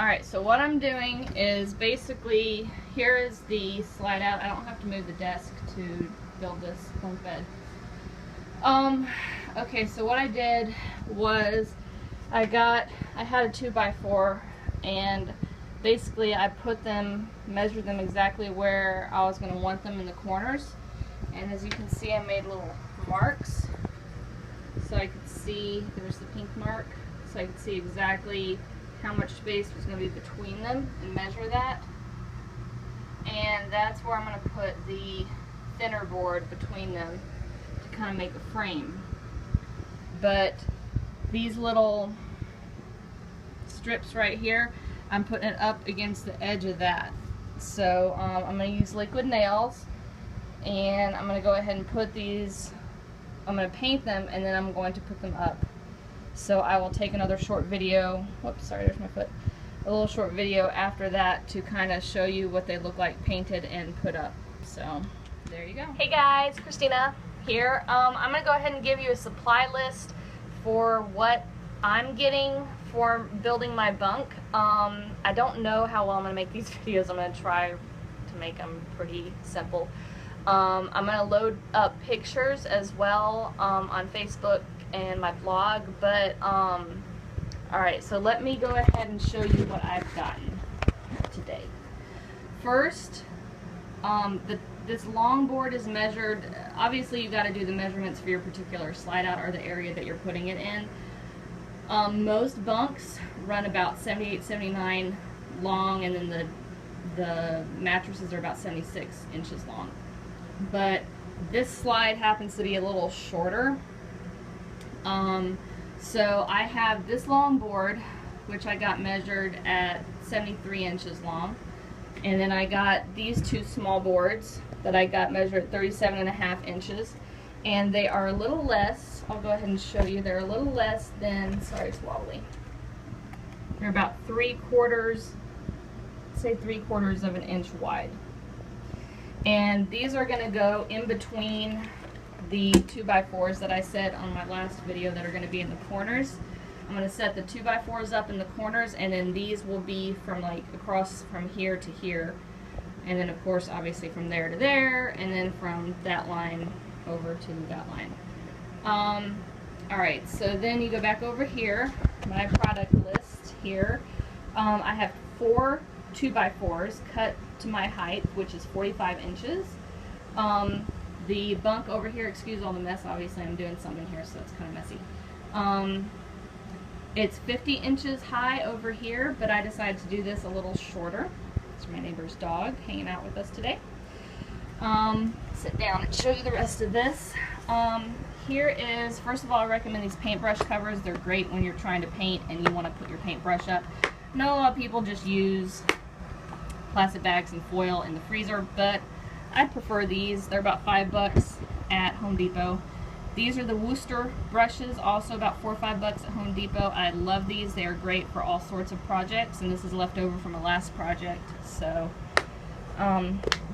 Alright, so what I'm doing is basically, here is the slide out. I don't have to move the desk to build this bunk bed. Okay, so what I did was I had a 2x4 and basically I measured them exactly where I was going to want them in the corners. And as you can see, I made little marks so I could see, there's the pink mark, so I could see exactly how much space was going to be between them and measure that. And that's where I'm going to put the thinner board between them to kind of make a frame. But these little strips right here, I'm putting it up against the edge of that. So I'm going to use liquid nails, and I'm going to go ahead and put these, I'm going to paint them, and then I'm going to put them up. So I will take another short video, whoops, sorry, there's my foot, a little short video after that to kind of show you what they look like painted and put up. So there you go. Hey guys, Christina here. I'm going to go ahead and give you a supply list for what I'm getting for building my bunk. I don't know how well I'm going to make these videos. I'm going to try to make them pretty simple. I'm going to load up pictures as well on Facebook and my blog, but alright, so let me go ahead and show you what I've gotten today. First, this long board is measured. Obviously you got to do the measurements for your particular slide out or the area that you're putting it in. Most bunks run about 78, 79 long, and then the mattresses are about 76 inches long. But this slide happens to be a little shorter. So I have this long board, which I got measured at 73 inches long. And then I got these two small boards that I got measured at 37.5 inches. And they are a little less, I'll go ahead and show you, they're a little less than, sorry it's wobbly. They're about 3/4, say 3/4 of an inch wide. And these are going to go in between the 2x4s that I said on my last video that are going to be in the corners. I'm going to set the 2x4s up in the corners, and then these will be from like across from here to here, and then of course obviously from there to there, and then from that line over to that line. Alright, so then you go back over here, my product list here. I have 4 2x4s cut to my height, which is 45 inches. The bunk over here, excuse all the mess, obviously I'm doing something here so it's kind of messy. It's 50 inches high over here, but I decided to do this a little shorter. It's my neighbor's dog hanging out with us today. Sit down and show you the rest of this. Here is, first of all, I recommend these paintbrush covers. They're great when you're trying to paint and you want to put your paintbrush up. I know a lot of people just use plastic bags and foil in the freezer, but I prefer these. They're about $5 at Home Depot. These are the Worcester brushes, also about $4 or $5 at Home Depot. I love these. They are great for all sorts of projects, and this is left over from a last project. So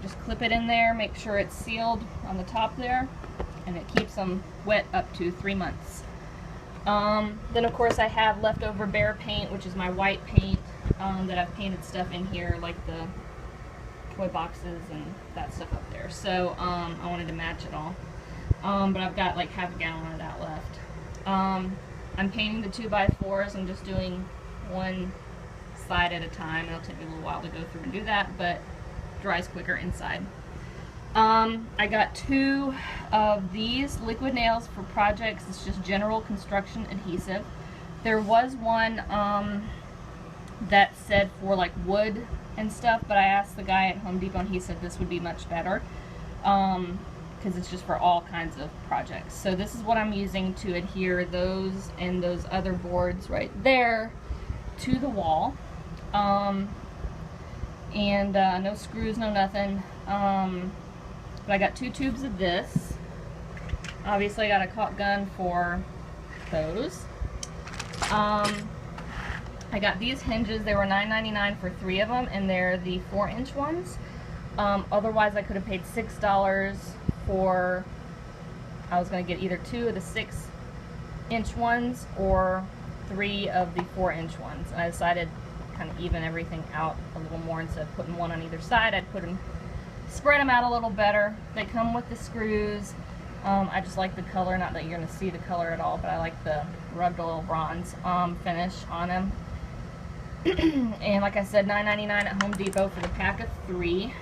just clip it in there, make sure it's sealed on the top there, and it keeps them wet up to 3 months. Then of course I have leftover Bear paint, which is my white paint that I've painted stuff in here, like the toy boxes and that stuff up there. So I wanted to match it all. But I've got like half a gallon of that left. I'm painting the 2x4s. I'm just doing one side at a time. It'll take me a little while to go through and do that, but dries quicker inside. I got 2 of these liquid nails for projects. It's just general construction adhesive. There was one that said for like wood and stuff, but I asked the guy at Home Depot and he said this would be much better because it's just for all kinds of projects. So this is what I'm using to adhere those and those other boards right there to the wall. And no screws, no nothing. But I got 2 tubes of this. Obviously I got a caulk gun for those. I got these hinges. They were $9.99 for 3 of them, and they're the 4-inch ones. Otherwise I could have paid $6 for, I was going to get either 2 of the 6-inch ones or 3 of the 4-inch ones, and I decided kind of even everything out a little more. Instead of putting one on either side, I'd spread them out a little better. They come with the screws. I just like the color, not that you're going to see the color at all, but I like the rubbed oil bronze finish on them. And like I said, $9.99 at Home Depot for the pack of 3.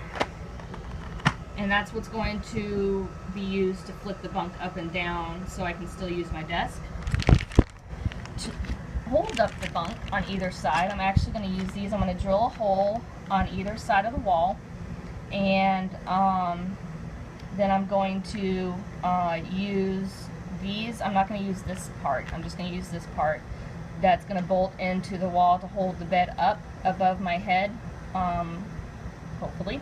And that's what's going to be used to flip the bunk up and down so I can still use my desk. To hold up the bunk on either side, I'm actually going to use these. I'm going to drill a hole on either side of the wall, and then I'm going to use these. I'm not going to use this part. I'm just going to use this part that's going to bolt into the wall to hold the bed up above my head, hopefully,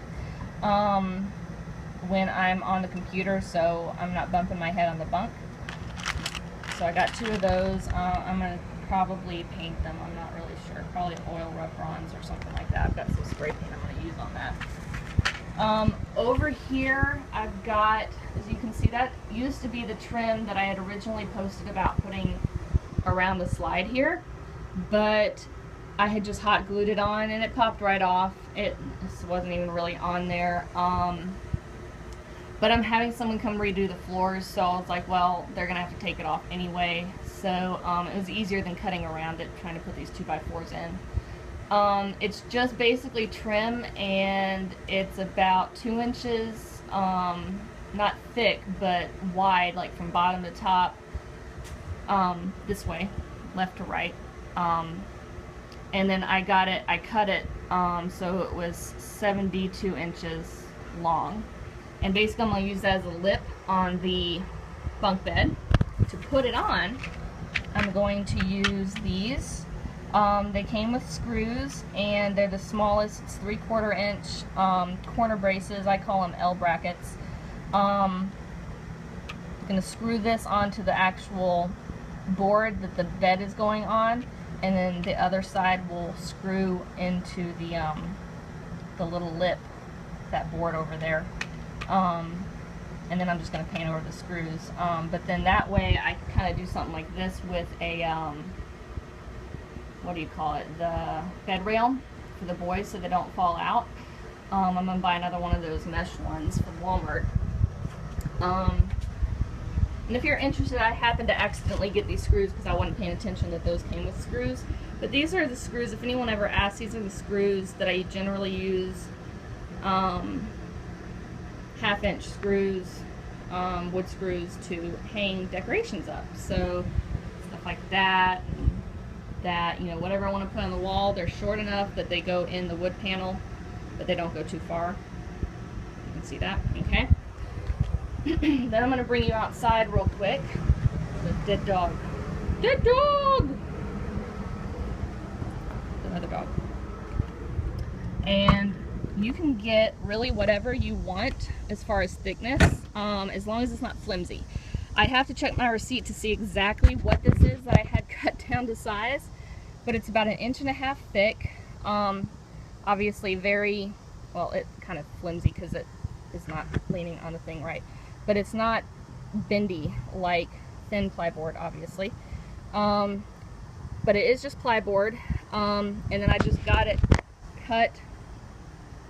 when I'm on the computer, so I'm not bumping my head on the bunk. So I got 2 of those. I'm going to probably paint them. I'm not really sure. Probably oil rub bronze or something like that. I've got some spray paint I'm going to use on that. Over here I've got, as you can see, that used to be the trim that I had originally posted about putting around the slide here, but I had just hot glued it on and it popped right off. It just wasn't even really on there. But I'm having someone come redo the floors, so I was like, well, they're gonna have to take it off anyway. So it was easier than cutting around it, trying to put these 2x4s in. It's just basically trim, and it's about 2 inches, not thick, but wide, like from bottom to top, this way, left to right. And then I cut it, so it was 72 inches long. And basically I'm going to use that as a lip on the bunk bed. To put it on, I'm going to use these. They came with screws, and they're the smallest. It's 3/4 inch corner braces. I call them L brackets. I'm going to screw this onto the actual board that the bed is going on, and then the other side will screw into the little lip, that board over there. And then I'm just going to paint over the screws. But then that way I can kind of do something like this with a, what do you call it, the bed rail for the boys so they don't fall out. I'm going to buy another one of those mesh ones from Walmart. And if you're interested, I happened to accidentally get these screws because I wasn't paying attention that those came with screws. But these are the screws, if anyone ever asks, these are the screws that I generally use. 1/2-inch screws, wood screws, to hang decorations up. So stuff like that, you know, whatever I want to put on the wall. They're short enough that they go in the wood panel, but they don't go too far. You can see that, okay? Then I'm going to bring you outside real quick. The dead dog. Dead dog! Another dog. And you can get really whatever you want as far as thickness, as long as it's not flimsy. I have to check my receipt to see exactly what this is that I had cut down to size, but it's about 1.5 inches thick. Obviously very, well, it's kind of flimsy because it is not leaning on the thing right, but it's not bendy like thin plyboard, obviously. But it is just plyboard, and then I just got it cut.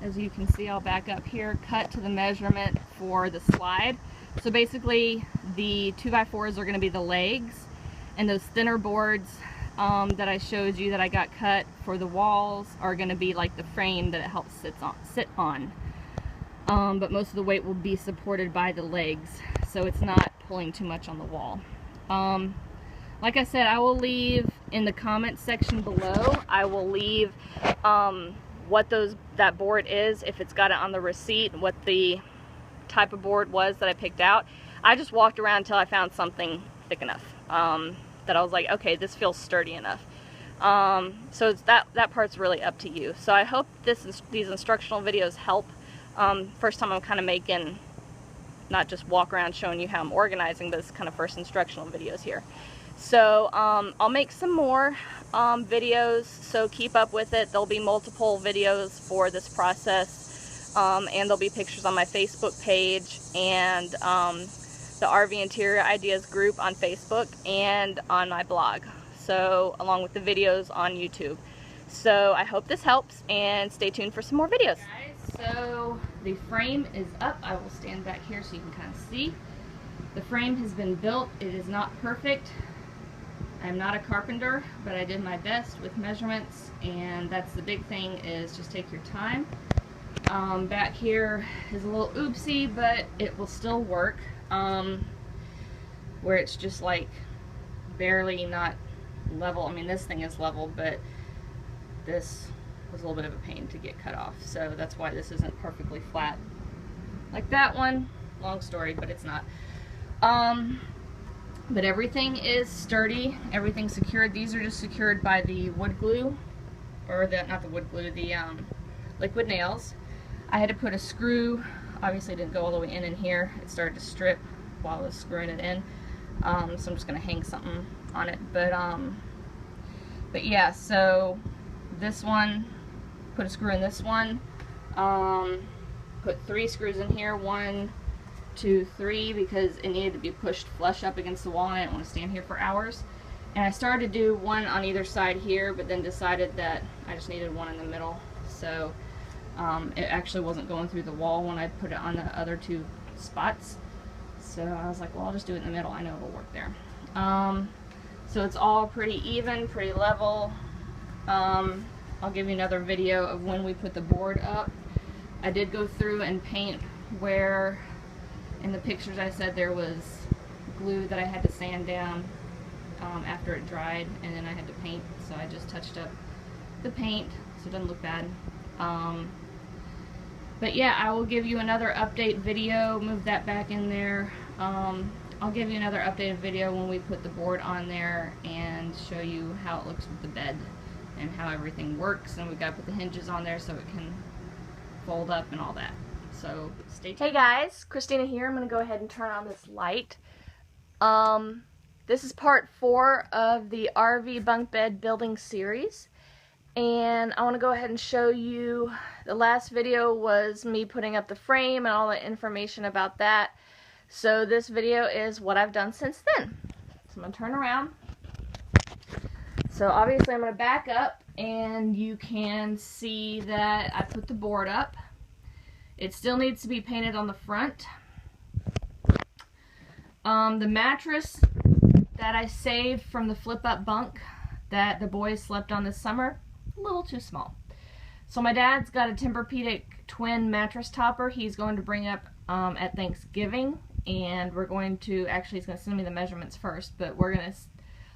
As you can see, I'll back up here, cut to the measurement for the slide. So basically the 2x4s are going to be the legs, and those thinner boards that I showed you that I got cut for the walls are going to be like the frame that it helps sit on. But most of the weight will be supported by the legs, so it's not pulling too much on the wall. Like I said, I will leave in the comments section below, I will leave what that board is, if it's got it on the receipt, what the type of board was that I picked out. I just walked around until I found something thick enough that I was like, okay, this feels sturdy enough. So it's that part's really up to you. So I hope these instructional videos help. First time I'm kind of making, not just walk around showing you how I'm organizing, but it's kind of first instructional videos here. So I'll make some more videos, so keep up with it. There'll be multiple videos for this process, and there'll be pictures on my Facebook page and the RV Interior Ideas group on Facebook and on my blog, so along with the videos on YouTube. So I hope this helps, and stay tuned for some more videos. Guys, so the frame is up. I will stand back here so you can kind of see. The frame has been built. It is not perfect. I'm not a carpenter, but I did my best with measurements, and that's the big thing, is just take your time. Back here is a little oopsie, but it will still work. Where it's just like barely not level. I mean, this thing is level, but this was a little bit of a pain to get cut off, so that's why this isn't perfectly flat like that one. Long story, but it's not. But everything is sturdy, everything's secured. These are just secured by the wood glue, or not the wood glue, the liquid nails. I had to put a screw, obviously it didn't go all the way in here. It started to strip while I was screwing it in. So I'm just gonna hang something on it. But yeah, so this one, put a screw in this one, put 3 screws in here, 1, 2, 3, because it needed to be pushed flush up against the wall and I didn't want to stand here for hours. And I started to do 1 on either side here, but then decided that I just needed 1 in the middle. So it actually wasn't going through the wall when I put it on the other 2 spots. So I was like, well, I'll just do it in the middle. I know it'll work there. So it's all pretty even, pretty level. I'll give you another video of when we put the board up. I did go through and paint where in the pictures I said there was glue that I had to sand down after it dried, and then I had to paint, so I just touched up the paint so it doesn't look bad. But yeah, I will give you another update video, move that back in there. I'll give you another updated video when we put the board on there and show you how it looks with the bed and how everything works, and we've got to put the hinges on there so it can fold up and all that. So stay tuned. Hey guys, Christina here. I'm going to go ahead and turn on this light. This is part 4 of the RV bunk bed building series, and I want to go ahead and show you, the last video was me putting up the frame and all the information about that. So this video is what I've done since then. So I'm going to turn around. So obviously I'm going to back up, and you can see that I put the board up. It still needs to be painted on the front. The mattress that I saved from the flip-up bunk that the boys slept on this summer, a little too small. So my dad's got a Tempur-Pedic twin mattress topper he's going to bring up at Thanksgiving, and we're going to, actually he's going to send me the measurements first, but we're going to,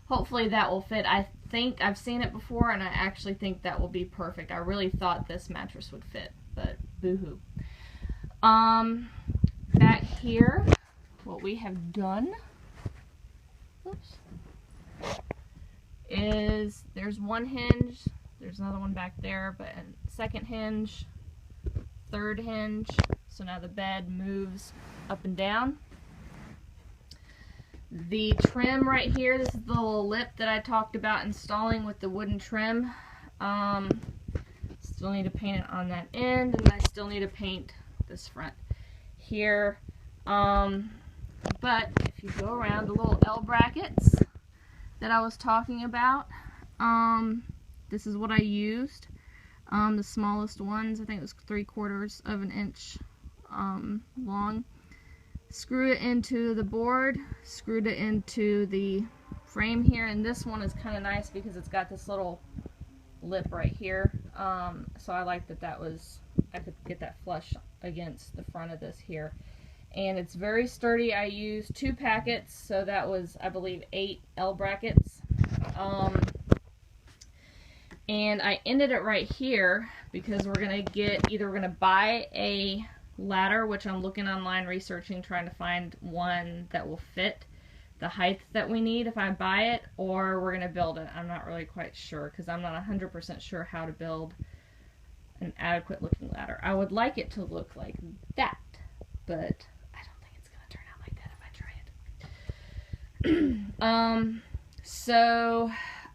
hopefully that will fit. I think I've seen it before, and I actually think that will be perfect. I really thought this mattress would fit, but boo-hoo. Back here, what we have done, oops, is there's one hinge, there's another one back there, but a second hinge, third hinge, so now the bed moves up and down. The trim right here, this is the little lip that I talked about installing with the wooden trim. Still need to paint it on that end, and I still need to paint this front here. But if you go around, the little L brackets that I was talking about, this is what I used. The smallest ones, I think it was 3/4 of an inch long. Screw it into the board, screwed it into the frame here, and this one is kind of nice because it's got this little lip right here. So I like that was, I could get that flush against the front of this here. And it's very sturdy. I used 2 packets, so that was, I believe, 8 L brackets. And I ended it right here because we're going to get, either we're going to buy a ladder, which I'm looking online, researching, trying to find one that will fit the height that we need if I buy it, or we're going to build it. I'm not really quite sure because I'm not 100% sure how to build an adequate looking ladder. I would like it to look like that, but I don't think it's going to turn out like that if I try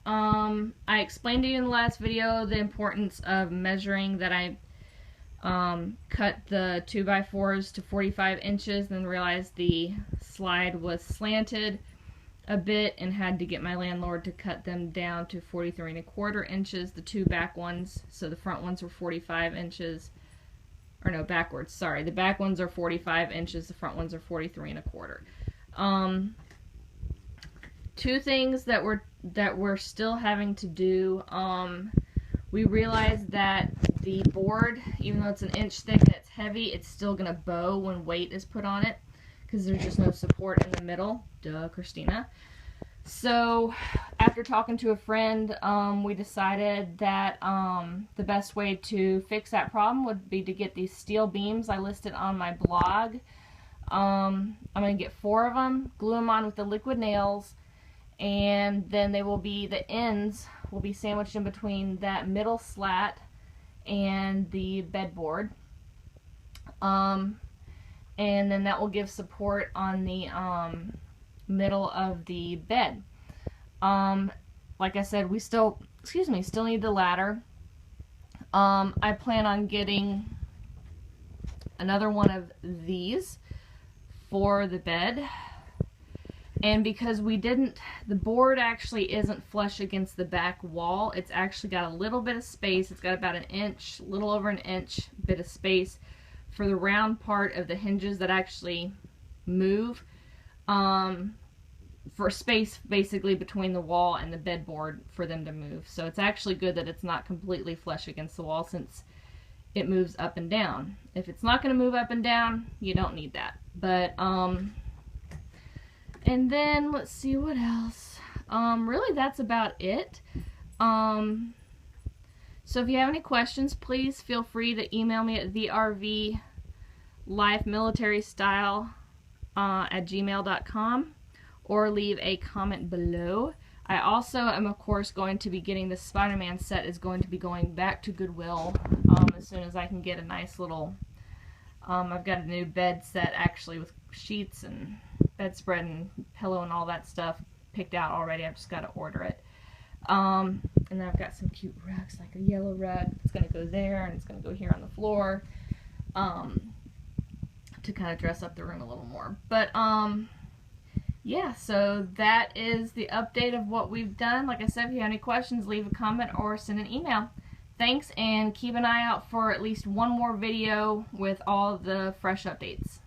it. I explained to you in the last video the importance of measuring that I cut the 2x4s to 45 inches, then realized the slide was slanted a bit and had to get my landlord to cut them down to 43¼ inches, the two back ones. So the front ones were 45 inches, or no, backwards, sorry. The back ones are 45 inches, the front ones are 43¼ Two things that we're still having to do. We realized that the board, even though it's an inch thick and it's heavy, it's still gonna bow when weight is put on it, because there's just no support in the middle. Duh, Christina. So after talking to a friend, we decided that the best way to fix that problem would be to get these steel beams I listed on my blog. I'm going to get 4 of them, glue them on with the liquid nails, and then they will be, the ends will be sandwiched in between that middle slat and the bedboard. And then that will give support on the middle of the bed. Like I said, we still need the ladder. I plan on getting another one of these for the bed. And because the board actually isn't flush against the back wall, it's actually got a little bit of space. It's got about an inch, a little over an inch bit of space for the round part of the hinges that actually move, for space basically between the wall and the bedboard for them to move. So it's actually good that it's not completely flush against the wall, since it moves up and down. If it's not going to move up and down, you don't need that. But and then let's see what else. Really that's about it. So if you have any questions, please feel free to email me at thervlifemilitarystyle@gmail.com, or leave a comment below. I also am, of course, going to be getting the Spider-Man set is going to be going back to Goodwill as soon as I can get a nice little, I've got a new bed set actually with sheets and bedspread and pillow and all that stuff picked out already. I've just got to order it. And then I've got some cute rugs, like a yellow rug. It's going to go there, and it's going to go here on the floor, to kind of dress up the room a little more. But, yeah, so that is the update of what we've done. Like I said, if you have any questions, leave a comment or send an email. Thanks, and keep an eye out for at least one more video with all the fresh updates.